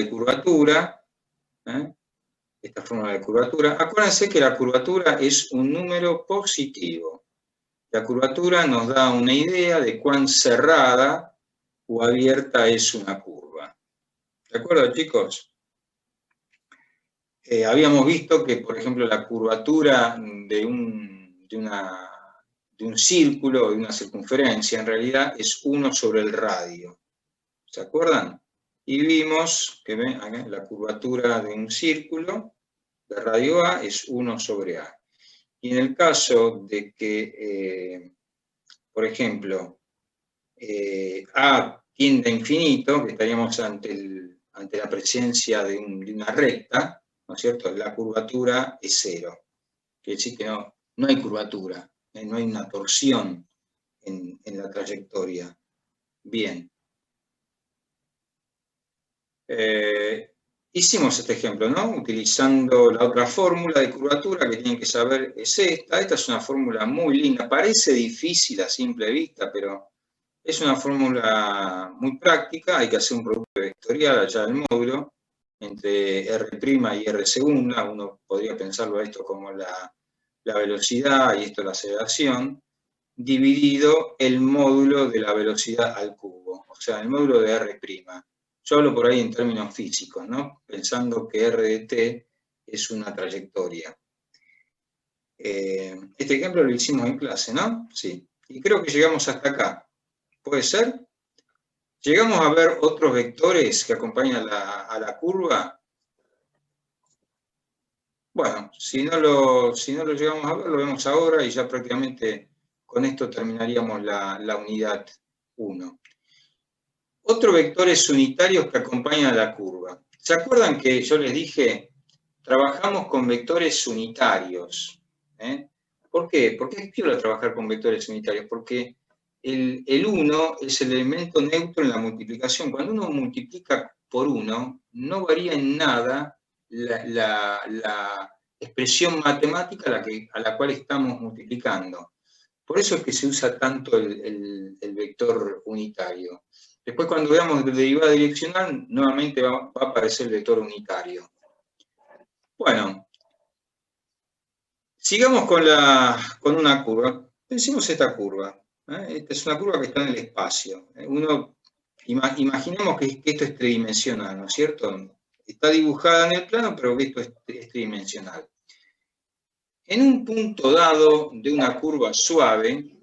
de curvatura, esta fórmula de curvatura. Acuérdense que la curvatura es un número positivo. La curvatura nos da una idea de cuán cerrada o abierta es una curva. ¿De acuerdo, chicos? Habíamos visto que, por ejemplo, la curvatura de un círculo o de una circunferencia, en realidad, es 1 sobre el radio. ¿Se acuerdan? Y vimos que acá, la curvatura de un círculo de radio A es 1 sobre A. Y en el caso de que, por ejemplo, A tiende a infinito, que estaríamos ante la presencia de una recta, ¿no es cierto? La curvatura es 0. Quiere decir que no hay curvatura, no hay una torsión en la trayectoria. Bien. Hicimos este ejemplo, ¿no? Utilizando la otra fórmula de curvatura que tienen que saber es esta. Esta es una fórmula muy linda. Parece difícil a simple vista, pero es una fórmula muy práctica. Hay que hacer un producto vectorial allá del módulo entre R' y R segunda. Uno podría pensarlo a esto como la velocidad y esto la aceleración, dividido el módulo de la velocidad al cubo, o sea, el módulo de R'. Yo hablo por ahí en términos físicos, ¿no? Pensando que R de t es una trayectoria. Este ejemplo lo hicimos en clase, ¿no? Sí. Y creo que llegamos hasta acá. ¿Puede ser? ¿Llegamos a ver otros vectores que acompañan a la curva? Bueno, si no lo llegamos a ver, lo vemos ahora y ya prácticamente con esto terminaríamos la unidad 1. Otros vectores unitarios que acompañan a la curva. ¿Se acuerdan que yo les dije, trabajamos con vectores unitarios? ¿Por qué? ¿Por qué es piola trabajar con vectores unitarios? Porque el 1 es el elemento neutro en la multiplicación. Cuando uno multiplica por 1, no varía en nada la expresión matemática a la cual estamos multiplicando. Por eso es que se usa tanto el vector unitario. Después, cuando veamos derivada direccional, nuevamente va a aparecer el vector unitario. Bueno, sigamos con una curva. Pensemos esta curva. Esta es una curva que está en el espacio. Imaginemos que esto es tridimensional, ¿no es cierto? Está dibujada en el plano, pero que esto es tridimensional. En un punto dado de una curva suave,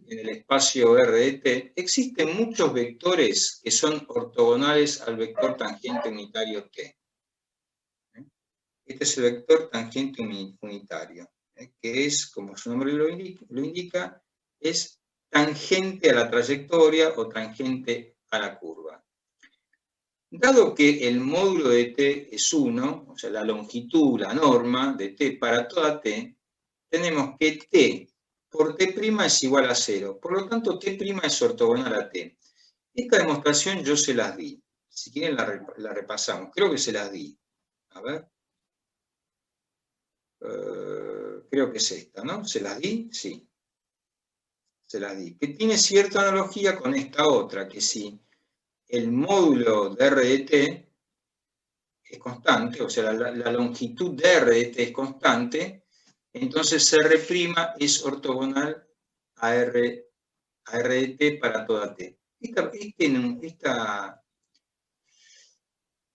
en el espacio R de t, existen muchos vectores que son ortogonales al vector tangente unitario t. Este es el vector tangente unitario, que es, como su nombre lo indica, es tangente a la trayectoria o tangente a la curva. Dado que el módulo de t es 1, o sea, la longitud, la norma de t para toda t, tenemos que t por t' es igual a 0. Por lo tanto, t' es ortogonal a t. Esta demostración yo se las di. Si quieren la repasamos. Creo que se las di. A ver. Creo que es esta, ¿no? ¿Se las di? Sí. Se las di. Que tiene cierta analogía con esta otra, que si el módulo de R de t es constante, o sea, la longitud de R de t es constante, entonces R' es ortogonal a R de t para toda t.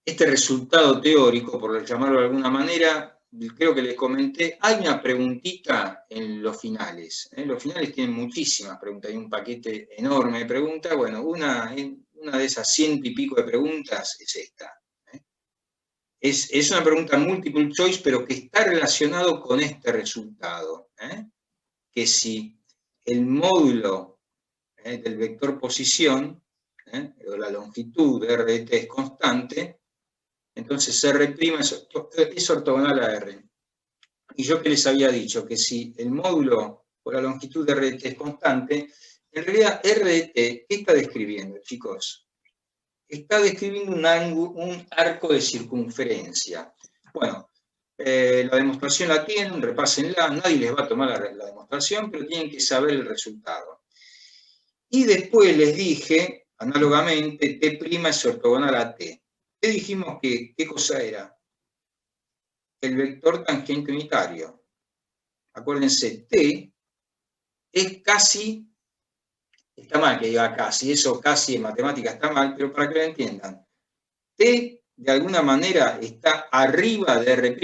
Este resultado teórico, por llamarlo de alguna manera, creo que les comenté, hay una preguntita en los finales. Los finales tienen muchísimas preguntas, hay un paquete enorme de preguntas. Bueno, una de esas 100 y pico de preguntas es esta. Es una pregunta multiple choice, pero que está relacionado con este resultado. Que si el módulo del vector posición, o la longitud de R de t es constante, entonces R' es ortogonal a R. Y yo que les había dicho que si el módulo o la longitud de R de t es constante, en realidad R de t, ¿qué está describiendo, chicos? Está describiendo un arco de circunferencia. Bueno, la demostración la tienen, repásenla, nadie les va a tomar la demostración, pero tienen que saber el resultado. Y después les dije, análogamente, t' es ortogonal a t. T dijimos que, ¿qué cosa era? El vector tangente unitario. Acuérdense, T es casi, está mal que diga casi, eso casi en matemática está mal, pero para que lo entiendan. T, de alguna manera, está arriba de R'.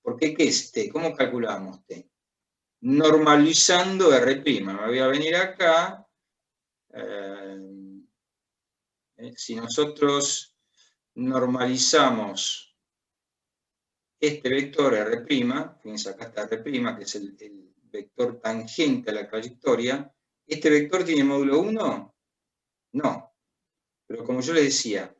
¿Por qué? ¿Qué es T? ¿Cómo calculamos T? Normalizando R'. Me voy a venir acá. Si nosotros normalizamos este vector R', fíjense acá está R', que es el vector tangente a la trayectoria, ¿este vector tiene módulo 1? No. Pero como yo les decía,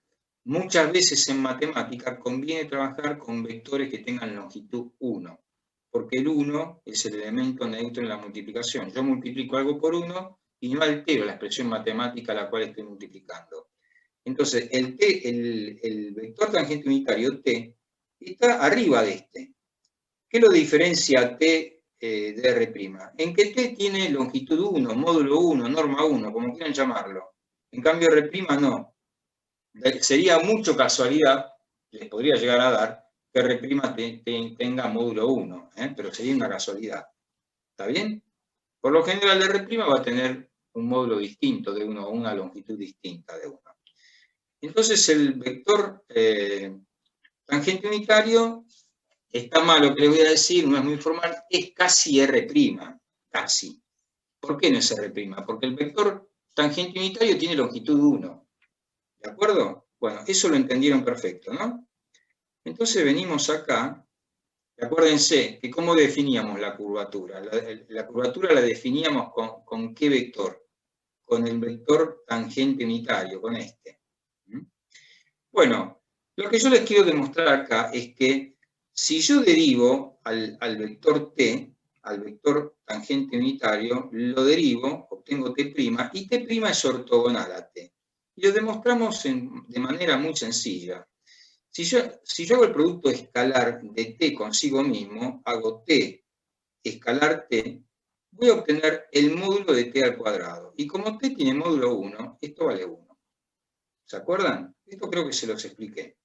muchas veces en matemática conviene trabajar con vectores que tengan longitud 1, porque el 1 es el elemento neutro en la multiplicación. Yo multiplico algo por 1 y no altero la expresión matemática a la cual estoy multiplicando. Entonces, el vector tangente unitario T está arriba de este. ¿Qué lo diferencia a T de R'? En que T tiene longitud 1, módulo 1, norma 1, como quieran llamarlo. En cambio, R' no. Sería mucho casualidad, les podría llegar a dar, que R' tenga módulo 1, pero sería una casualidad. ¿Está bien? Por lo general, R' va a tener un módulo distinto de 1 o una longitud distinta de 1. Entonces, el vector tangente unitario, está mal lo que les voy a decir, no es muy formal, es casi R', casi. ¿Por qué no es R'? Porque el vector tangente unitario tiene longitud 1. ¿De acuerdo? Bueno, eso lo entendieron perfecto, ¿no? Entonces venimos acá, y acuérdense que cómo definíamos la curvatura. La curvatura la definíamos con ¿qué vector? Con el vector tangente unitario, con este. Bueno, lo que yo les quiero demostrar acá es que si yo derivo al vector t, al vector tangente unitario, lo derivo, obtengo t', y t' es ortogonal a t. Y lo demostramos de manera muy sencilla. Si yo hago el producto escalar de t consigo mismo, hago t escalar t, voy a obtener el módulo de t al cuadrado. Y como t tiene módulo 1, esto vale 1. ¿Se acuerdan? Esto creo que se los expliqué.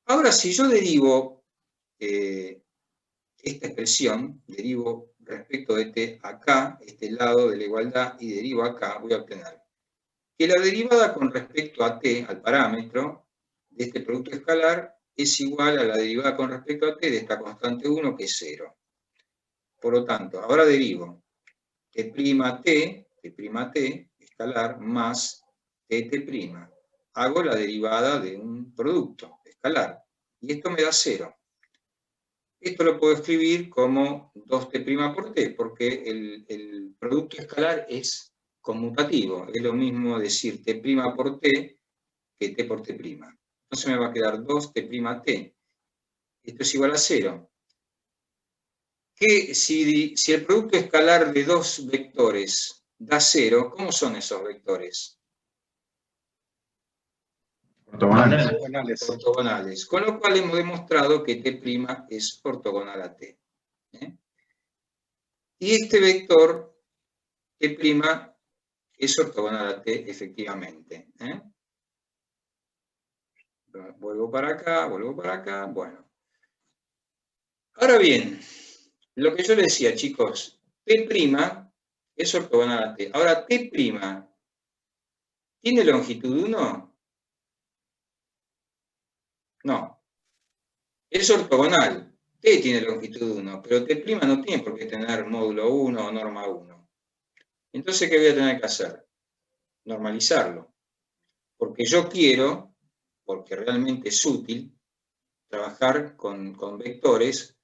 Ahora, si yo derivo esta expresión, derivo respecto de t acá, este lado de la igualdad, y derivo acá, voy a obtener que la derivada con respecto a t, al parámetro, de este producto escalar, es igual a la derivada con respecto a t de esta constante 1, que es 0. Por lo tanto, ahora derivo t', escalar, más t'. Hago la derivada de un producto escalar, y esto me da 0. Esto lo puedo escribir como 2t' por t, porque el producto escalar es conmutativo. Es lo mismo decir t' por t que t por t'. Entonces me va a quedar 2t'. Esto es igual a 0. Si el producto escalar de dos vectores da 0, ¿cómo son esos vectores? Ortogonales. Ortogonales. Con lo cual hemos demostrado que t' es ortogonal a t. Y este vector t' es ortogonal a t, efectivamente. Vuelvo para acá, bueno. Ahora bien, lo que yo les decía, chicos, t' es ortogonal a t. Ahora, t' ¿tiene longitud 1? No. Es ortogonal. T tiene longitud 1, pero t' no tiene por qué tener módulo 1 o norma 1. Entonces, ¿qué voy a tener que hacer? Normalizarlo. Porque yo quiero, porque realmente es útil, trabajar con vectores.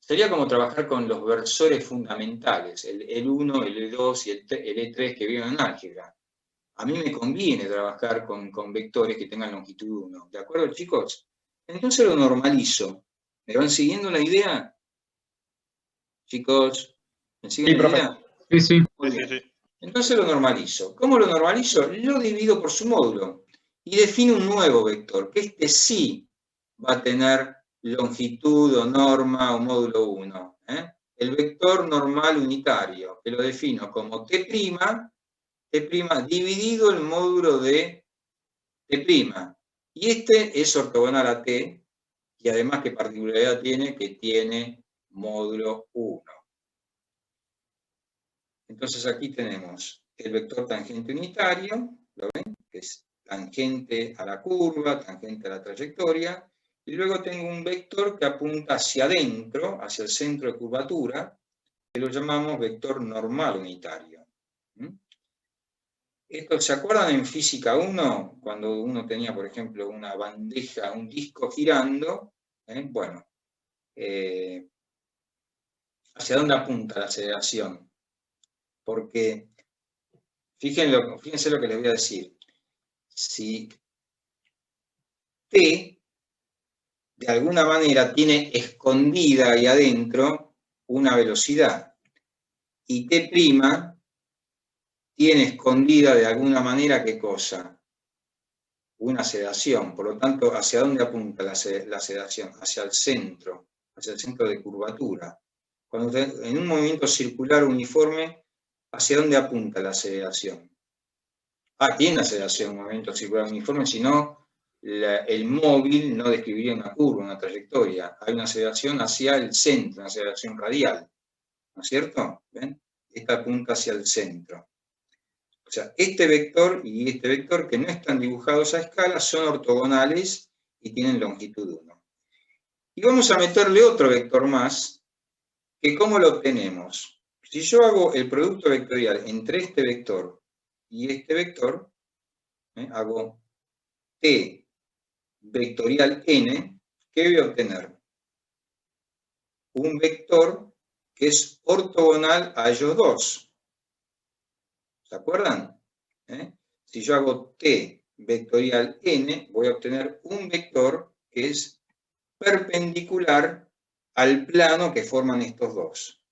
Sería como trabajar con los versores fundamentales, el 1, el E2 y el E3 que vienen en álgebra. A mí me conviene trabajar con vectores que tengan longitud 1. ¿De acuerdo, chicos? Entonces lo normalizo. ¿Me van siguiendo la idea? Chicos, ¿me siguen la idea? Sí, sí. Muy bien. Entonces lo normalizo. ¿Cómo lo normalizo? Lo divido por su módulo y defino un nuevo vector, que este sí va a tener longitud o norma o módulo 1. El vector normal unitario, que lo defino como t', dividido el módulo de t'. Y este es ortogonal a T, y además, ¿qué particularidad tiene? Que tiene módulo 1. Entonces aquí tenemos el vector tangente unitario, ¿lo ven? Que es tangente a la curva, tangente a la trayectoria, y luego tengo un vector que apunta hacia adentro, hacia el centro de curvatura, que lo llamamos vector normal unitario. Esto, ¿se acuerdan en física 1? Cuando uno tenía, por ejemplo, una bandeja, un disco girando, bueno, ¿hacia dónde apunta la aceleración? Porque, fíjense lo que les voy a decir. Si T, de alguna manera, tiene escondida ahí adentro una velocidad, y T' tiene escondida de alguna manera, ¿qué cosa? Una aceleración. Por lo tanto, ¿hacia dónde apunta la aceleración? Hacia el centro de curvatura. Cuando usted, en un movimiento circular uniforme, ¿hacia dónde apunta la aceleración? Tiene aceleración, un movimiento circular uniforme, si no, el móvil no describiría una curva, una trayectoria. Hay una aceleración hacia el centro, una aceleración radial, ¿no es cierto? ¿Ven? Esta apunta hacia el centro. O sea, este vector y este vector, que no están dibujados a escala, son ortogonales y tienen longitud 1. Y vamos a meterle otro vector más, que ¿cómo lo obtenemos? Si yo hago el producto vectorial entre este vector y este vector, hago T vectorial n, ¿qué voy a obtener? Un vector que es ortogonal a ellos dos. ¿Se acuerdan? Si yo hago T vectorial n, voy a obtener un vector que es perpendicular al plano que forman estos dos.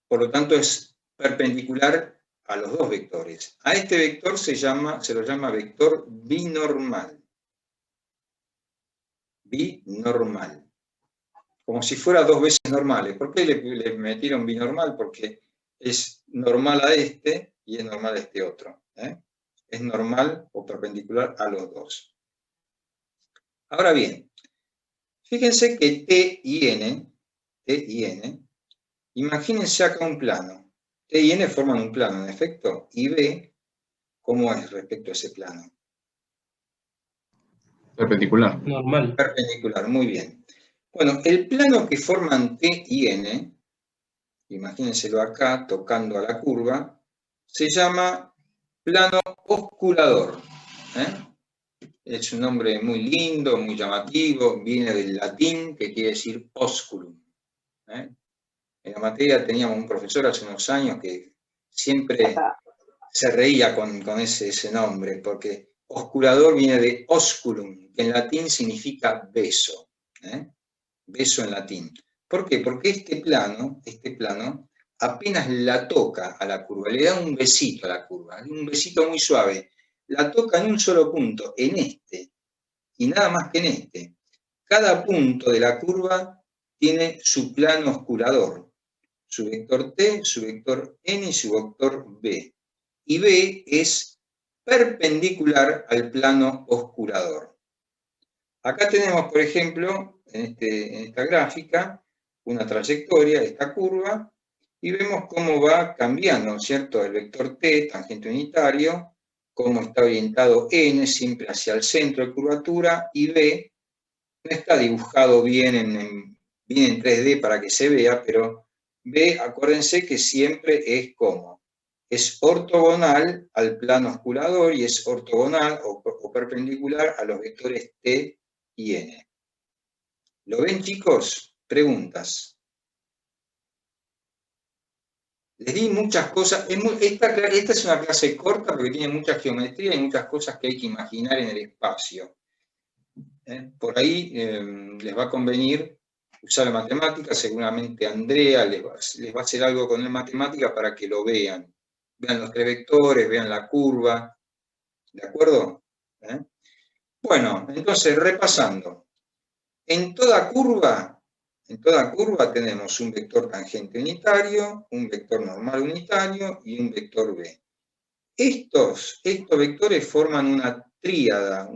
Por lo tanto, es perpendicular a los dos vectores. A este vector se lo llama vector binormal. Binormal. Como si fuera dos veces normales. ¿Por qué le metieron binormal? Porque es normal a este y es normal a este otro. Es normal o perpendicular a los dos. Ahora bien, fíjense que T y N, imagínense acá un plano. T y N forman un plano, en efecto, y B, ¿cómo es respecto a ese plano? Perpendicular. Normal. Perpendicular, muy bien. Bueno, el plano que forman T y N, imagínenselo acá, tocando a la curva, se llama plano osculador. Es un nombre muy lindo, muy llamativo, viene del latín, que quiere decir osculum. En la materia teníamos un profesor hace unos años que siempre se reía con ese nombre, porque osculador viene de osculum, que en latín significa beso. Beso en latín. ¿Por qué? Porque este plano, apenas la toca a la curva, le da un besito a la curva, un besito muy suave, la toca en un solo punto, en este, y nada más que en este. Cada punto de la curva tiene su plano osculador, su vector T, su vector N y su vector B. Y B es perpendicular al plano osculador. Acá tenemos, por ejemplo, en esta gráfica, una trayectoria, esta curva, y vemos cómo va cambiando, ¿cierto? El vector T, tangente unitario, cómo está orientado N, siempre hacia el centro de curvatura, y B, no está dibujado bien en 3D para que se vea, pero B, acuérdense que siempre es como. Es ortogonal al plano osculador y es ortogonal o perpendicular a los vectores T y N. ¿Lo ven, chicos? Preguntas. Les di muchas cosas. Esta es una clase corta porque tiene mucha geometría y muchas cosas que hay que imaginar en el espacio. Por ahí les va a convenir usar la matemática. Seguramente Andrea les va a hacer algo con la matemática para que lo vean. Vean los tres vectores, vean la curva. ¿De acuerdo? Bueno, entonces, repasando. En toda curva tenemos un vector tangente unitario, un vector normal unitario y un vector B. Estos vectores forman una tríada,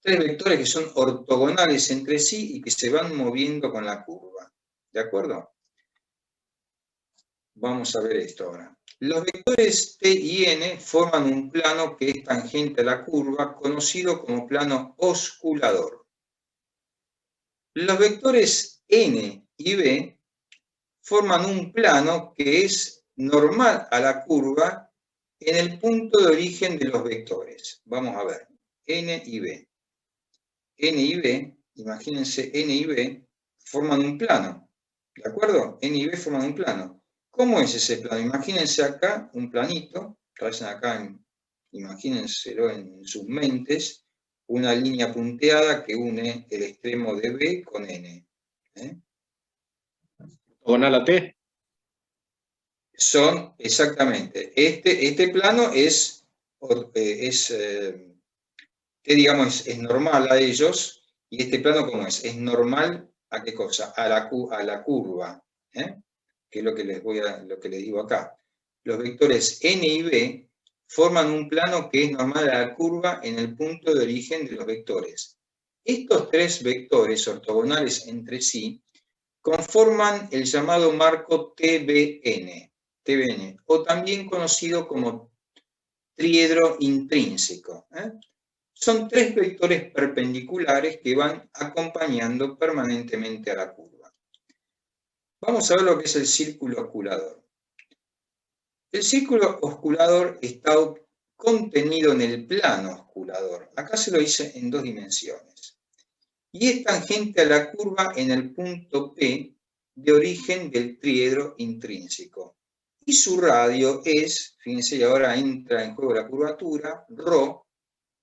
tres vectores que son ortogonales entre sí y que se van moviendo con la curva. ¿De acuerdo? Vamos a ver esto ahora. Los vectores t y n forman un plano que es tangente a la curva, conocido como plano osculador. Los vectores n y b forman un plano que es normal a la curva en el punto de origen de los vectores. Vamos a ver, n y b. N y b, imagínense, n y b forman un plano, ¿de acuerdo? N y b forman un plano. ¿Cómo es ese plano? Imagínense acá un planito, tracen acá, imagínenselo en sus mentes, una línea punteada que une el extremo de B con N. ¿Ortogonal a T? Son, exactamente, este plano es digamos, es normal a ellos, y este plano, ¿cómo es? Es normal ¿a qué cosa? A la curva, que es lo que les digo acá. Los vectores n y b forman un plano que es normal a la curva en el punto de origen de los vectores. Estos tres vectores ortogonales entre sí conforman el llamado marco TBN, o también conocido como tríedro intrínseco. Son tres vectores perpendiculares que van acompañando permanentemente a la curva. Vamos a ver lo que es el círculo osculador. El círculo osculador está contenido en el plano osculador. Acá se lo hice en 2 dimensiones. Y es tangente a la curva en el punto P de origen del tríedro intrínseco. Y su radio es, fíjense, y ahora entra en juego la curvatura, ρ.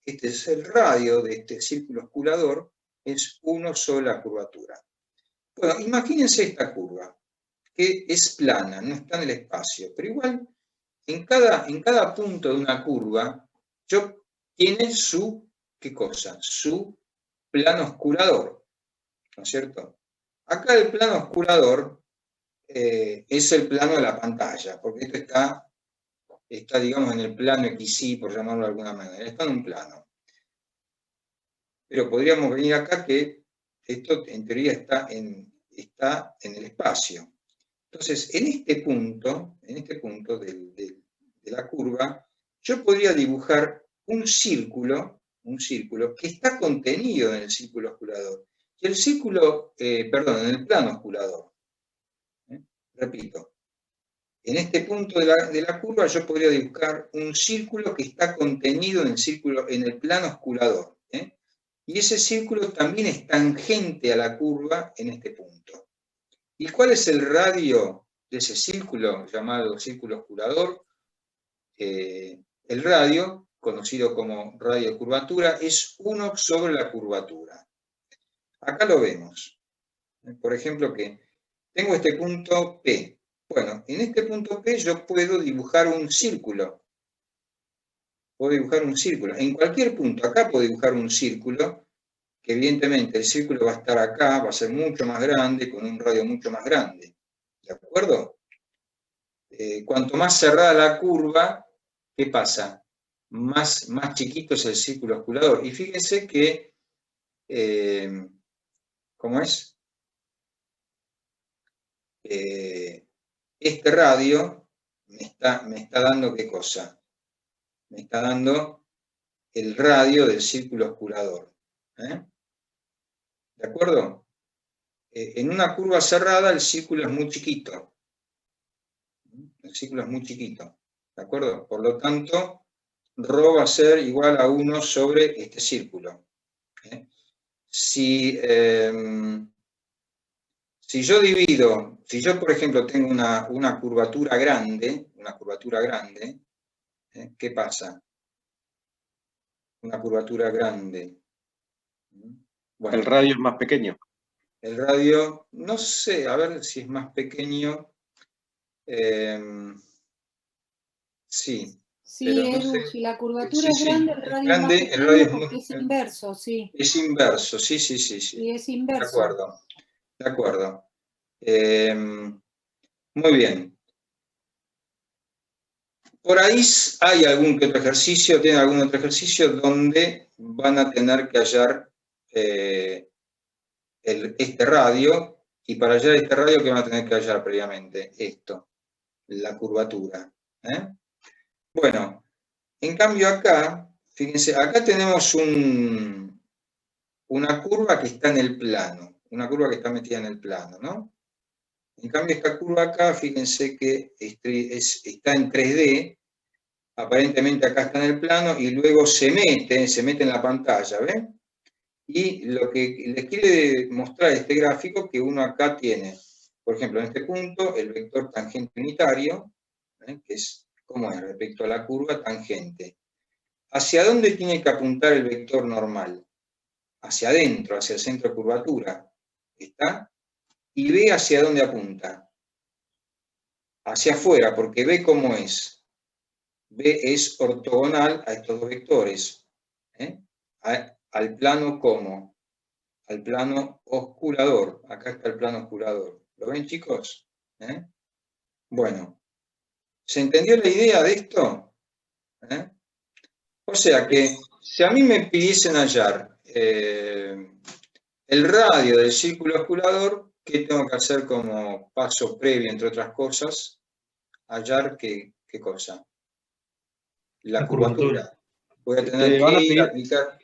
Este es el radio de este círculo osculador, es 1 sobre la curvatura. Bueno, imagínense esta curva, que es plana, no está en el espacio, pero igual en cada punto de una curva tiene su, ¿qué cosa? Su plano osculador, ¿no es cierto? Acá el plano osculador es el plano de la pantalla, porque esto está, digamos, en el plano XY, por llamarlo de alguna manera, está en un plano. Pero podríamos venir acá que esto en teoría está en el espacio. Entonces, en este punto de la curva, yo podría dibujar un círculo que está contenido en el círculo osculador. Y el círculo, en el plano osculador. Repito, en este punto de la curva yo podría dibujar un círculo que está contenido en el plano osculador. Y ese círculo también es tangente a la curva en este punto. ¿Y cuál es el radio de ese círculo llamado círculo osculador? El radio, conocido como radio de curvatura, es 1 sobre la curvatura. Acá lo vemos. Por ejemplo, que tengo este punto P. Bueno, en este punto P yo puedo dibujar un círculo. Puedo dibujar un círculo. En cualquier punto, acá puedo dibujar un círculo, que evidentemente el círculo va a estar acá, va a ser mucho más grande, con un radio mucho más grande. ¿De acuerdo? Cuanto más cerrada la curva, ¿qué pasa? Más chiquito es el círculo osculador. Y fíjense que, ¿cómo es? Este radio me está dando ¿qué cosa? Me está dando el radio del círculo osculador. ¿De acuerdo? En una curva cerrada el círculo es muy chiquito. El círculo es muy chiquito. ¿De acuerdo? Por lo tanto, ρ va a ser igual a 1 sobre este círculo. Si yo por ejemplo tengo una curvatura grande, ¿qué pasa? Una curvatura grande. Bueno, el radio es más pequeño. El radio, no sé, a ver si es más pequeño. Sí. Sí, Edu, no sé. Si la curvatura es grande, el radio es más pequeño porque es inverso, sí. Es inverso, sí. Sí, es inverso. De acuerdo. Muy bien. por ahí hay algún que otro ejercicio, tienen algún otro ejercicio donde van a tener que hallar este radio, y para hallar este radio, ¿qué van a tener que hallar previamente? Esto, la curvatura. Bueno, en cambio acá, fíjense, acá tenemos una curva que está en el plano, una curva que está metida en el plano, ¿no? En cambio esta curva acá, fíjense que está en 3D, aparentemente acá está en el plano, y luego se mete en la pantalla, ¿ven? Y lo que les quiere mostrar este gráfico, que uno acá tiene, por ejemplo, en este punto, el vector tangente unitario, que es, ¿cómo es? Respecto a la curva tangente. ¿Hacia dónde tiene que apuntar el vector normal? Hacia adentro, hacia el centro de curvatura. ¿Está? Y ve hacia dónde apunta. Hacia afuera, porque ve cómo es. B es ortogonal a estos dos vectores. Al plano como. Al plano osculador. Acá está el plano osculador. ¿Lo ven, chicos? Bueno, ¿se entendió la idea de esto? O sea que, si a mí me pidiesen hallar el radio del círculo osculador, ¿qué tengo que hacer como paso previo, entre otras cosas? Hallar ¿qué cosa? La curvatura. Voy a tener que ir a aplicar...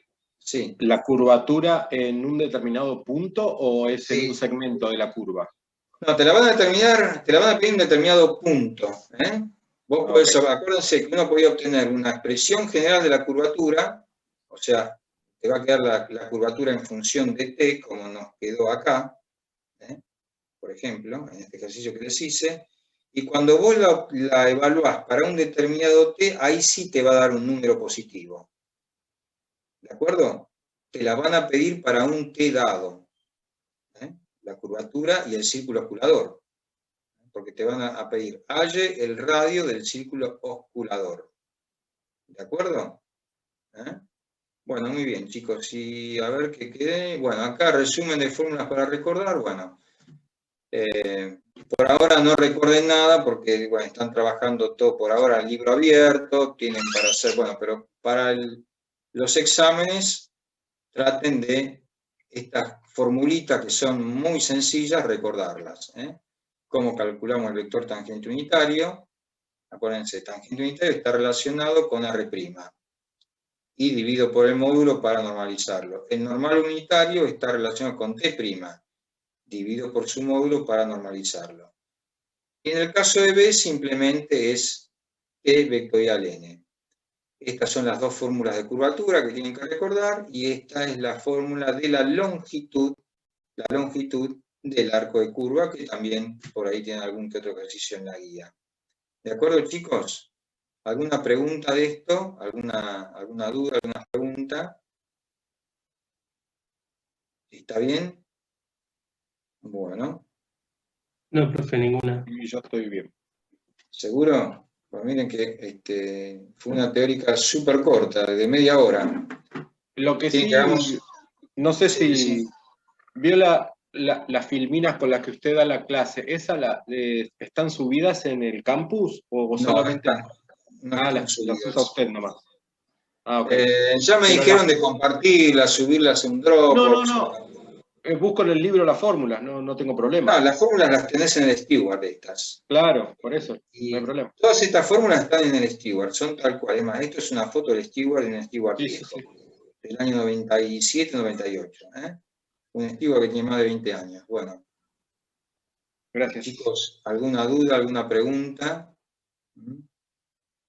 Sí. ¿La curvatura en un determinado punto o es en un segmento de la curva? No, te la van a pedir en un determinado punto. Vos podés, acuérdense que uno podía obtener una expresión general de la curvatura, o sea, te va a quedar la curvatura en función de t, como nos quedó acá, por ejemplo, en este ejercicio que les hice, y cuando vos la evaluás para un determinado t, ahí sí te va a dar un número positivo. ¿De acuerdo? Te la van a pedir para un t dado. La curvatura y el círculo osculador. Porque te van a pedir halle el radio del círculo osculador. ¿De acuerdo? Bueno, muy bien, chicos. Y a ver qué quede. Bueno, acá resumen de fórmulas para recordar. Bueno, por ahora no recuerden nada porque bueno, están trabajando todo por ahora el libro abierto, tienen para hacer, bueno, pero para los exámenes traten de estas formulitas que son muy sencillas, recordarlas. ¿Cómo calculamos el vector tangente unitario? Acuérdense, tangente unitario está relacionado con R', y divido por el módulo para normalizarlo. El normal unitario está relacionado con T', divido por su módulo para normalizarlo. Y en el caso de B simplemente es E vectorial n. Estas son las dos fórmulas de curvatura que tienen que recordar, y esta es la fórmula de la longitud del arco de curva, que también por ahí tiene algún que otro ejercicio en la guía. ¿De acuerdo, chicos? ¿Alguna pregunta de esto? ¿Alguna duda, alguna pregunta? ¿Está bien? Bueno. No, profe, ninguna. Yo estoy bien. ¿Seguro? Pues miren que fue una teórica súper corta, de media hora. Lo que sí, no sé si vio las filminas con las que usted da la clase, ¿están subidas en el campus o solamente? No las usa usted nomás. Ya me dijeron de compartirlas, subirlas en Dropbox. No. Busco en el libro las fórmulas, no tengo problema. No, las fórmulas las tenés en el Steward estas. Claro, por eso, y no hay problema. Todas estas fórmulas están en el Steward, son tal cual. Es más, esto es una foto del Steward, de un Steward viejo, del año 97-98. Un Steward que tiene más de 20 años. Bueno. Gracias. Chicos, ¿alguna duda, alguna pregunta?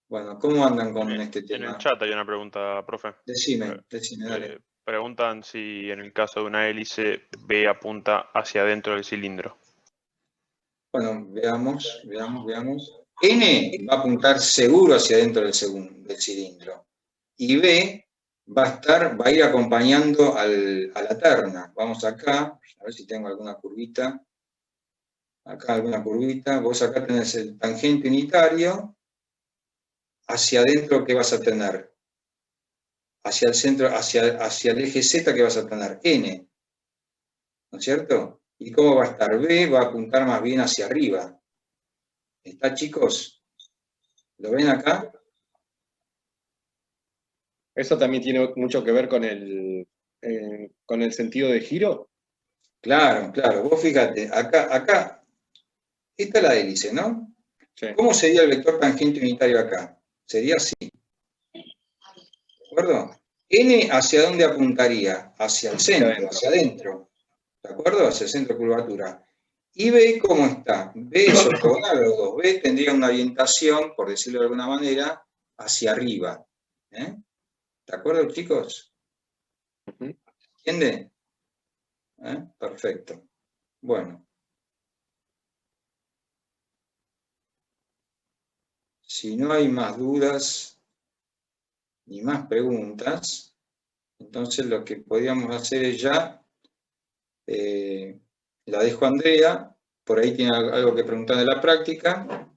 Bueno, ¿cómo andan con este tema? En el chat hay una pregunta, profe. Decime, dale. Preguntan si en el caso de una hélice B apunta hacia adentro del cilindro. Bueno, veamos. N va a apuntar seguro hacia adentro del cilindro. Y B va a ir acompañando a la terna. Vamos acá, a ver si tengo alguna curvita. Acá alguna curvita. Vos acá tenés el tangente unitario. Hacia adentro, ¿qué vas a tener? Hacia el centro, hacia el eje Z, ¿qué vas a tener? N. ¿No es cierto? ¿Y cómo va a estar? B va a apuntar más bien hacia arriba. ¿Está, chicos? ¿Lo ven acá? ¿Eso también tiene mucho que ver con el sentido de giro? Claro, claro. Vos fíjate, acá, esta es la hélice, ¿no? Sí. ¿Cómo sería el vector tangente unitario acá? Sería así. ¿De acuerdo? N, ¿hacia dónde apuntaría? Hacia el centro, hacia adentro. ¿De acuerdo? Hacia el centro de curvatura. Y B, ¿cómo está? B es ortogonal a los dos. B tendría una orientación, por decirlo de alguna manera, hacia arriba. ¿De acuerdo, chicos? ¿Entienden? Perfecto. Bueno. Si no hay más dudas ni más preguntas, entonces lo que podríamos hacer es ya, la dejo a Andrea, por ahí tiene algo que preguntar de la práctica,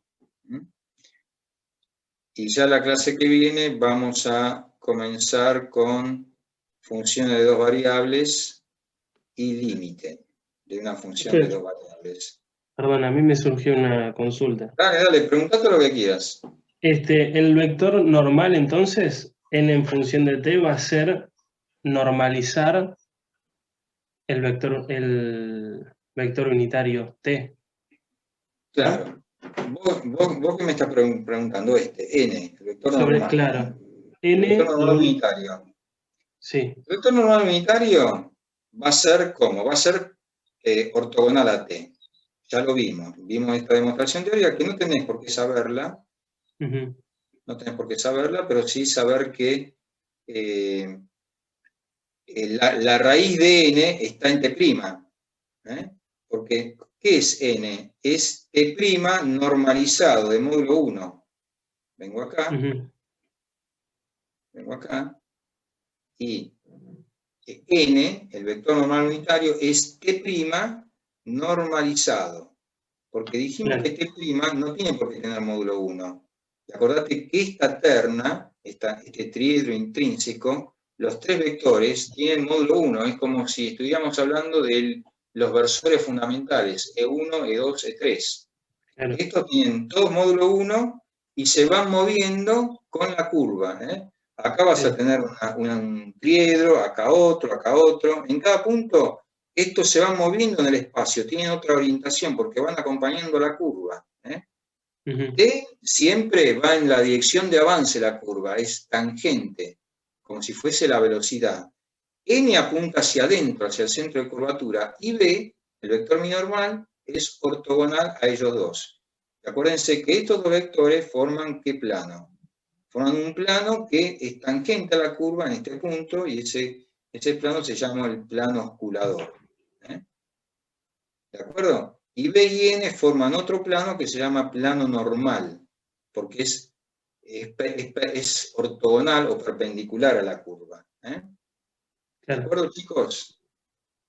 y ya la clase que viene vamos a comenzar con funciones de dos variables y límite de una función de dos variables. Perdón, a mí me surgió una consulta. Dale, preguntate lo que quieras. El vector normal, entonces, n en función de t va a ser normalizar el vector unitario t. Claro. Vos que me estás preguntando n, el vector normal. Claro. El vector normal unitario. Sí. El vector normal unitario va a ser ¿cómo? Va a ser ortogonal a t. Ya lo vimos. Vimos esta demostración teórica que no tenés por qué saberla. No tenés por qué saberla, pero sí saber que la raíz de n está en t'. Porque, ¿qué es n? Es t' normalizado de módulo 1. Vengo acá. Vengo acá. Y n, el vector normal unitario, es t' normalizado. Porque dijimos que t' no tiene por qué tener módulo 1. Y acordate que esta terna, este triedro intrínseco, los tres vectores tienen módulo 1. Es como si estuviéramos hablando de los versores fundamentales, E1, E2, E3. Claro. Estos tienen todos módulo 1 y se van moviendo con la curva. Acá vas a tener un triedro, acá otro. En cada punto, estos se van moviendo en el espacio, tienen otra orientación porque van acompañando la curva. T siempre va en la dirección de avance la curva, es tangente, como si fuese la velocidad. N apunta hacia adentro, hacia el centro de curvatura, y B, el vector binormal, es ortogonal a ellos dos. Y acuérdense que estos dos vectores forman ¿qué plano? Forman un plano que es tangente a la curva en este punto, y ese plano se llama el plano osculador. ¿De acuerdo? Y B y N forman otro plano que se llama plano normal, porque es ortogonal o perpendicular a la curva. ¿De acuerdo, chicos?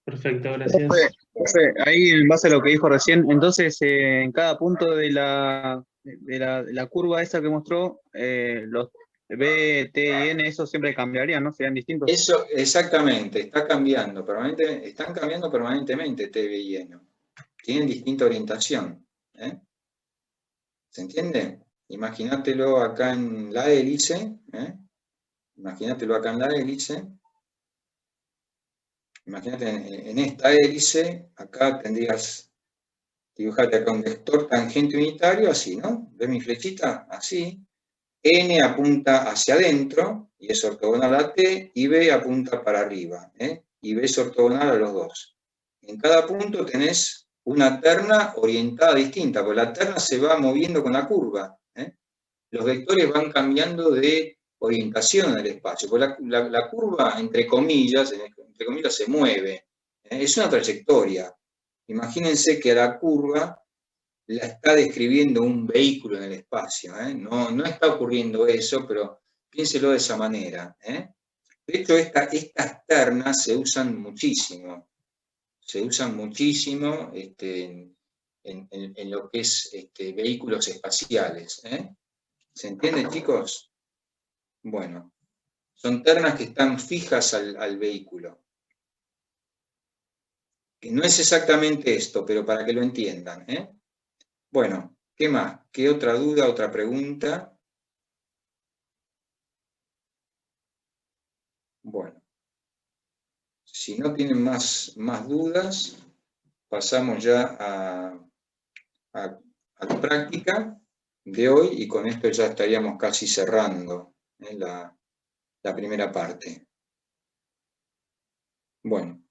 Perfecto, gracias. Profe, ahí en base a lo que dijo recién, entonces en cada punto de la curva esa que mostró, los B, T y N, eso siempre cambiarían, ¿no? Serían distintos. Eso, exactamente, están cambiando permanentemente T, B y N. Tienen distinta orientación. ¿Se entiende? Imagínatelo acá en la hélice. Imagínatelo acá en la hélice. Imagínate en esta hélice, acá tendrías, dibujate acá un vector tangente unitario, así, ¿no? ¿Ves mi flechita? Así. N apunta hacia adentro, y es ortogonal a T, y B apunta para arriba, y B es ortogonal a los dos. En cada punto tenés una terna orientada distinta, porque la terna se va moviendo con la curva. Los vectores van cambiando de orientación en el espacio, porque la curva, entre comillas, se mueve. Es una trayectoria. Imagínense que la curva la está describiendo un vehículo en el espacio. No está ocurriendo eso, pero piénselo de esa manera. De hecho, estas ternas se usan muchísimo. Se usan muchísimo en lo que es vehículos espaciales. ¿Se entiende, chicos? Bueno, son ternas que están fijas al vehículo. Que no es exactamente esto, pero para que lo entiendan. Bueno, ¿qué más? ¿Qué otra duda, otra pregunta? Si no tienen más dudas, pasamos ya a la práctica de hoy, y con esto ya estaríamos casi cerrando la primera parte. Bueno,